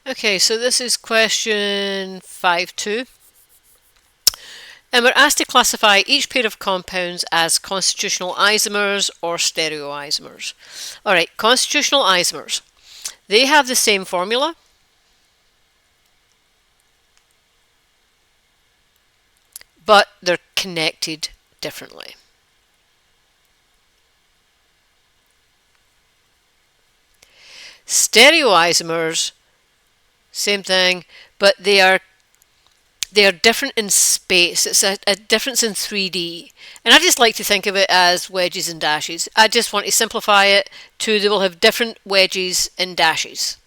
Okay, so this is question 5.2. And we're asked to classify each pair of compounds as constitutional isomers or stereoisomers. Alright, constitutional isomers. They have the same formula, but they're connected differently. Stereoisomers, same thing, but they are different in space. It's a difference in 3D. And I just like to think of it as wedges and dashes. I just want to simplify it to they will have different wedges and dashes.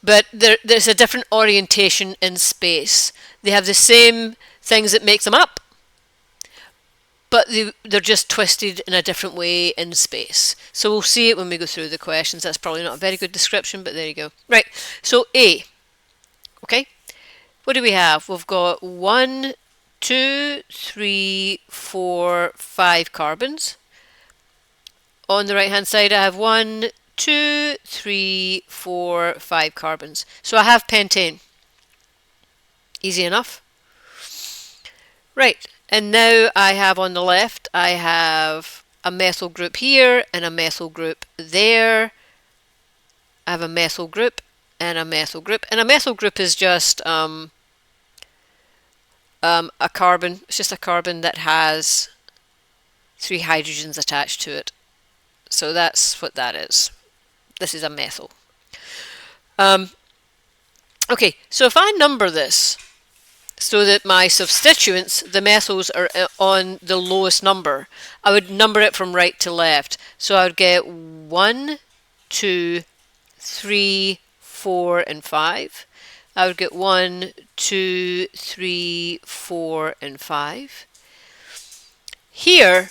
But there's a different orientation in space. They have the same things that make them up, but they're just twisted in a different way in space. So we'll see it when we go through the questions. That's probably not a very good description, but there you go. Right, so A. Okay, what do we have? We've got 1, 2, 3, 4, 5 carbons. On the right hand side I have 1, 2, 3, 4, 5 carbons. So I have pentane. Easy enough. Right, and now I have on the left, I have a methyl group here and a methyl group there. I have a methyl group and a methyl group. And a methyl group is just a carbon. It's just a carbon that has 3 hydrogens attached to it. So that's what that is. This is a methyl. Okay, so if I number this so that my substituents, the methyls, are on the lowest number, I would number it from right to left. So I would get 1, 2, 3, 4, and 5. I would get 1, 2, 3, 4, and 5. Here,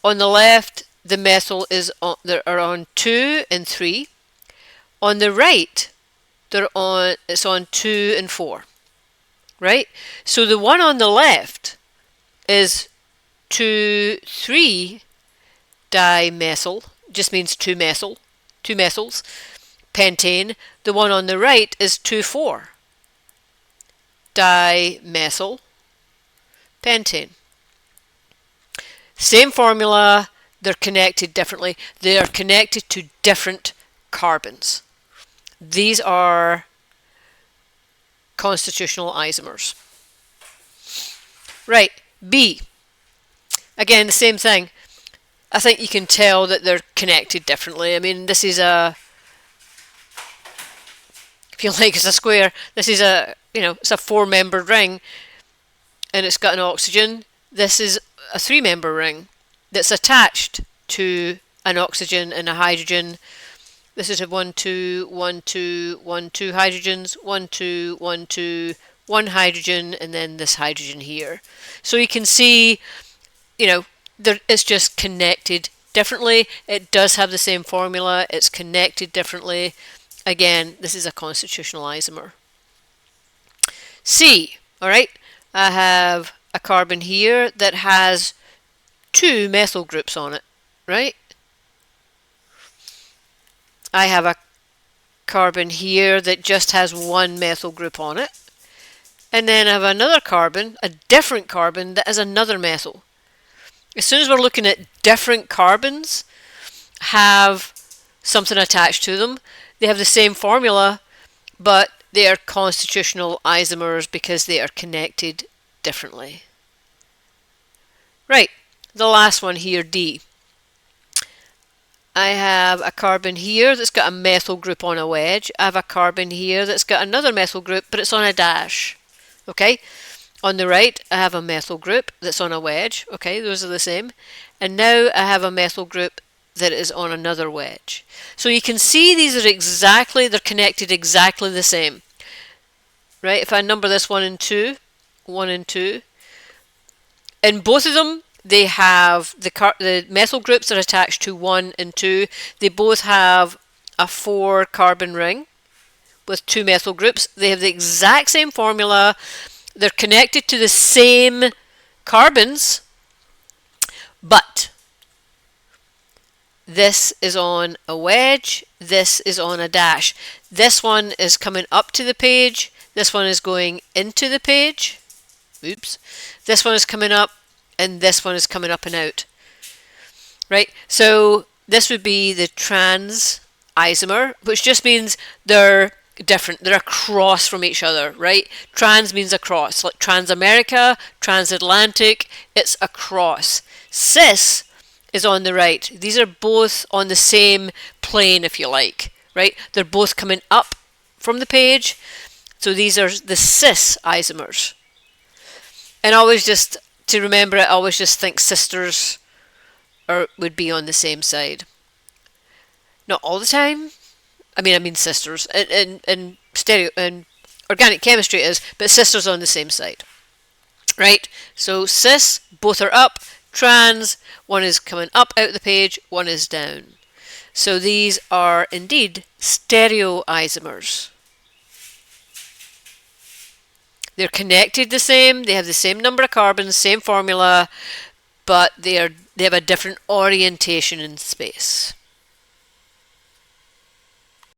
on the left, the methyl is on, are on 2 and 3. On the right, it's on 2 and 4. Right? So the one on the left is 2,3 dimethyl, just means two methyls. Pentane. The one on the right is 2,4 dimethyl pentane. Same formula, they're connected differently. They are connected to different carbons. These are constitutional isomers. Right, B. Again, the same thing. I think you can tell that they're connected differently. I mean, this is a, if you like, it's a square. This is a, it's a 4-membered ring, and it's got an oxygen. This is a 3-member ring that's attached to an oxygen and a hydrogen. This is a 1, 2, 1, 2, 1, 2 hydrogens, 1, 2, 1, 2, 1 hydrogen, and then this hydrogen here. So you can see, it's just connected differently. It does have the same formula. It's connected differently. Again, this is a constitutional isomer. C, all right, I have a carbon here that has 2 methyl groups on it, right? I have a carbon here that just has 1 methyl group on it. And then I have another carbon, a different carbon, that has another methyl. As soon as we're looking at different carbons have something attached to them, they have the same formula, but they are constitutional isomers because they are connected differently. Right, the last one here, D. I have a carbon here that's got a methyl group on a wedge. I have a carbon here that's got another methyl group, but it's on a dash. Okay, on the right I have a methyl group that's on a wedge. Okay, those are the same. And now I have a methyl group that is on another wedge. So you can see these are they're connected exactly the same. Right, if I number this 1 and 2, 1 and 2, and both of them, they have the methyl groups are attached to 1 and 2. They both have a 4 carbon ring with 2 methyl groups. They have the exact same formula. They're connected to the same carbons, but This is on a wedge. This is on a dash. This one is coming up to the page. This one is going into the page. Oops. This one is coming up, and this one is coming up and out. Right? So this would be the trans isomer, which just means they're different. They're across from each other, right? Trans means across, like Transamerica, Transatlantic, it's across. Cis is on the right. These are both on the same plane, if you like, right? They're both coming up from the page. So these are the cis isomers. And always just, to remember it, always just think sisters would be on the same side. Not all the time. I mean sisters. In stereo and organic chemistry it is, but sisters on the same side. Right? So cis, both are up. Trans, one is coming up out the page, one is down. So these are indeed stereoisomers. They're connected the same, they have the same number of carbons, same formula, but they have a different orientation in space.